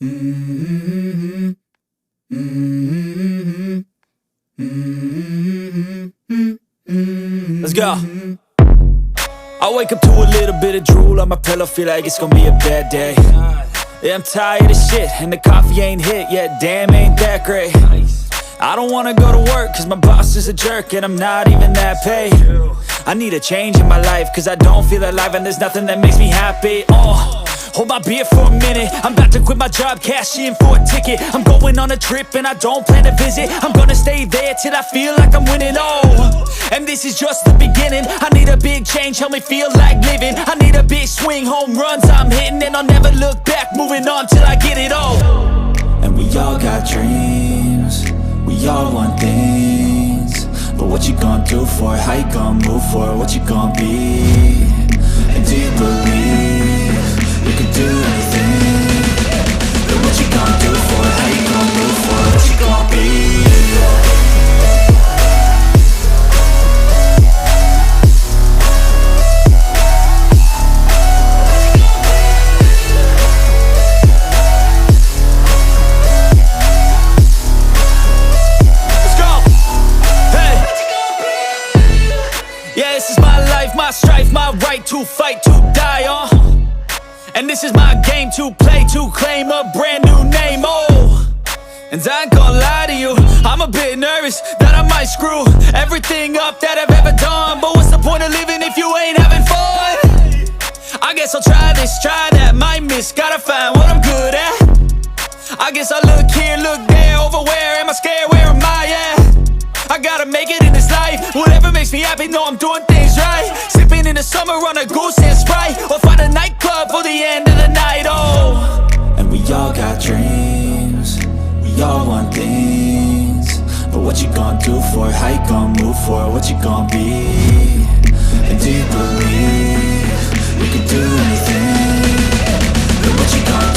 Mm-hmm. Mm-hmm. Mm-hmm. Let's go. I wake up to a little bit of drool on my pillow, feel like it's gonna be a bad day. Yeah, I'm tired of shit, and the coffee ain't hit yet, damn, ain't that great. I don't wanna go to work, cause my boss is a jerk, and I'm not even that paid. I need a change in my life, cause I don't feel alive, and there's nothing that makes me happy. Hold my beer for a minute, I'm about to quit my job, cash in for a ticket. I'm going on a trip and I don't plan to visit. I'm gonna stay there till I feel like I'm winning, and this is just the beginning. I need a big change, help me feel like living. I need a big swing, home runs I'm hitting, and I'll never look back, moving on till I get it all. And we all got dreams, we all want things, but what you gonna do for it? How you gonna move for it? What you gonna be? And do you believe you can do anything? But what you gonna do for it? How you gonna move for it? What you gonna be? Let's go! Hey! Yeah, this is my life, my strife, my right to fight, to die, and this is my game to play, to claim a brand new name, and I ain't gonna lie to you, I'm a bit nervous that I might screw everything up that I've ever done. But what's the point of living if you ain't having fun? I guess I'll try this, try that, might miss, gotta find what I'm good at. I guess I look here, look there, over where am I scared, where am I at? I gotta make it in this life, whatever makes me happy, know I'm doing things right. Sipping in the summer on a goose and Sprite, or find a nightclub for the end of the night, And we all got dreams, we all want things, but what you gonna do for it? How you gonna move for it? What you gonna be? And do you believe you can do anything? But what you gonna